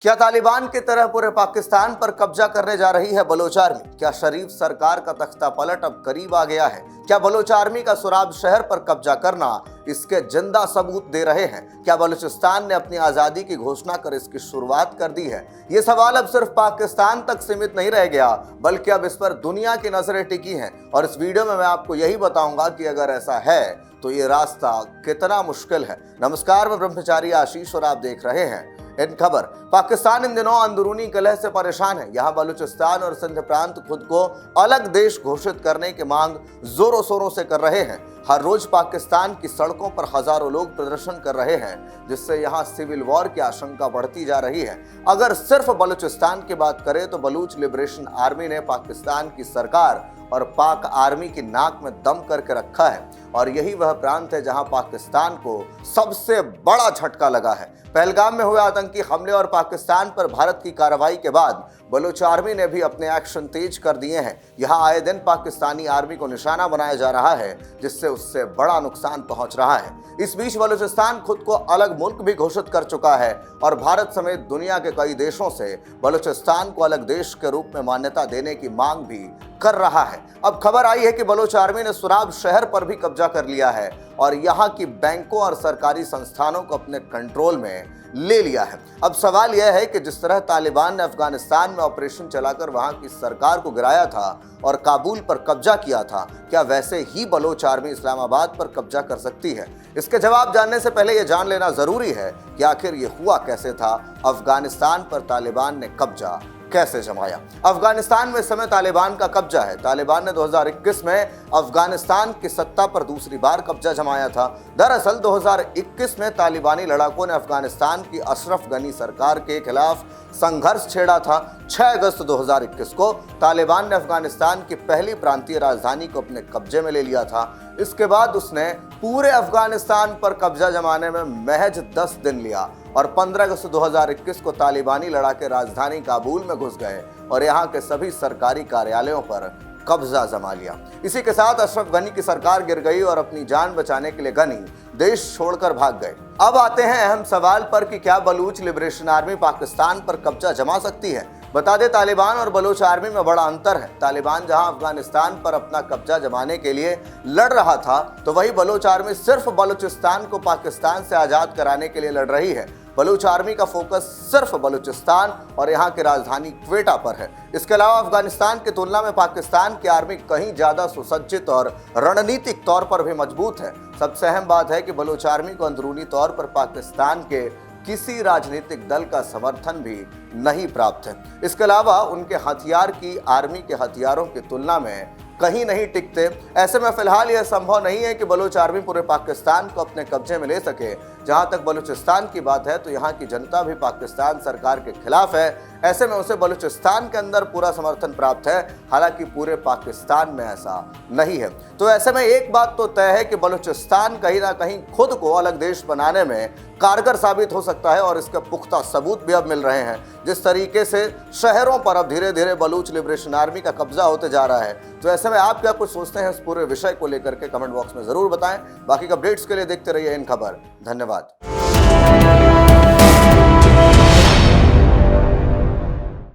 क्या तालिबान की तरह पूरे पाकिस्तान पर कब्जा करने जा रही है बलोच आर्मी? क्या शरीफ सरकार का तख्ता पलट अब करीब आ गया है? क्या बलोच आर्मी का सुराब शहर पर कब्जा करना इसके जिंदा सबूत दे रहे हैं? क्या बलूचिस्तान ने अपनी आजादी की घोषणा कर इसकी शुरुआत कर दी है? ये सवाल अब सिर्फ पाकिस्तान तक सीमित नहीं रह गया, बल्कि अब इस पर दुनिया की नजरें टिकी हैं। और इस वीडियो में मैं आपको यही बताऊंगा कि अगर ऐसा है तो ये रास्ता कितना मुश्किल है। नमस्कार, मैं ब्रह्मचारी आशीष और आप देख रहे हैं इन खबर। पाकिस्तान इन दिनों अंदरूनी कलह से परेशान है। यहाँ बलूचिस्तान और सिंध प्रांत खुद को अलग देश घोषित करने की मांग जोरों शोरों से कर रहे हैं। हर रोज पाकिस्तान की सड़कों पर हजारों लोग प्रदर्शन कर रहे हैं, जिससे यहाँ सिविल वॉर की आशंका बढ़ती जा रही है। अगर सिर्फ बलूचिस्तान की बात करें तो बलूच लिबरेशन आर्मी ने पाकिस्तान की सरकार और पाक आर्मी की नाक में दम करके रखा है, और यही वह प्रांत है जहां पाकिस्तान को सबसे बड़ा झटका लगा है। पहलगाम में हुए आतंकी हमले और पाकिस्तान पर भारत की कार्रवाई के बाद बलूच आर्मी ने भी अपने एक्शन तेज कर दिए हैं। यहां आए दिन पाकिस्तानी आर्मी को निशाना बनाया जा रहा है, जिससे उससे बड़ा नुकसान पहुंच रहा है। इस बीच बलूचिस्तान खुद को अलग मुल्क भी घोषित कर चुका है और भारत समेत दुनिया के कई देशों से बलूचिस्तान को अलग देश के रूप में मान्यता देने की मांग भी कर रहा है। अब खबर आई है कि बलूच आर्मी ने सुराब शहर पर भी कब्जा कर लिया है और यहाँ की बैंकों और सरकारी संस्थानों को अपने कंट्रोल में ले लिया है। अब सवाल यह है कि जिस तरह तालिबान ने अफगानिस्तान में ऑपरेशन चलाकर वहां की सरकार को गिराया था और काबुल पर कब्जा किया था, क्या वैसे ही बलोच आर्मी इस्लामाबाद पर कब्जा कर सकती है? इसके जवाब जानने से पहले यह जान लेना जरूरी है कि आखिर ये हुआ कैसे था। अफगानिस्तान पर तालिबान ने कब्जा कैसे जमाया? अफगानिस्तान में इस समय तालिबान का कब्जा है। तालिबान ने 2021 में अफगानिस्तान की सत्ता पर दूसरी बार कब्जा जमाया था। दरअसल 2021 में तालिबानी लड़ाकों ने अफगानिस्तान की अशरफ गनी सरकार के खिलाफ संघर्ष छेड़ा था। 6 अगस्त 2021 को तालिबान ने अफगानिस्तान की पहली प्रांतीय राजधानी को अपने कब्जे में ले लिया था। इसके बाद उसने पूरे अफगानिस्तान पर कब्जा जमाने में महज 10 दिन लिया और 15 अगस्त 2021 को तालिबानी लड़ाके राजधानी काबुल में घुस गए और यहाँ के सभी सरकारी कार्यालयों पर कब्जा जमा लिया। इसी के साथ अशरफ गनी की सरकार गिर गई और अपनी जान बचाने के लिए गनी देश छोड़कर भाग गए। अब आते हैं अहम सवाल पर कि क्या बलूच लिबरेशन आर्मी पाकिस्तान पर कब्जा जमा सकती है? बता दें, तालिबान और बलूच आर्मी में बड़ा अंतर है। तालिबान जहां अफगानिस्तान पर अपना कब्जा जमाने के लिए लड़ रहा था, तो वही बलूच आर्मी सिर्फ बलूचिस्तान को पाकिस्तान से आजाद कराने के लिए लड़ रही है। बलूच आर्मी का फोकस सिर्फ बलूचिस्तान और यहाँ की राजधानी क्वेटा पर है। इसके अलावा अफगानिस्तान की तुलना में पाकिस्तान की आर्मी कहीं ज्यादा सुसज्जित और रणनीतिक तौर पर भी मजबूत है। सबसे अहम बात है कि बलूच आर्मी को अंदरूनी तौर पर पाकिस्तान के किसी राजनीतिक दल का समर्थन भी नहीं प्राप्त है। इसके अलावा उनके हथियार की आर्मी के हथियारों की तुलना में कहीं नहीं टिकते। ऐसे में फिलहाल यह संभव नहीं है कि बलूच आर्मी पूरे पाकिस्तान को अपने कब्जे में ले सके। जहां तक बलूचिस्तान की बात है तो यहाँ की जनता भी पाकिस्तान सरकार के खिलाफ है। ऐसे में उसे बलूचिस्तान के अंदर पूरा समर्थन प्राप्त है, हालांकि पूरे पाकिस्तान में ऐसा नहीं है। तो ऐसे में एक बात तो तय है कि बलूचिस्तान कहीं ना कहीं खुद को अलग देश बनाने में कारगर साबित हो सकता है और इसके पुख्ता सबूत भी अब मिल रहे हैं। जिस तरीके से शहरों पर अब धीरे धीरे बलूच लिबरेशन आर्मी का कब्जा होते जा रहा है, तो ऐसे में आप क्या कुछ सोचते हैं इस पूरे विषय को लेकर के कमेंट बॉक्स में जरूर बताएं। बाकी के अपडेट्स के लिए देखते रहिए इन खबर। धन्यवाद।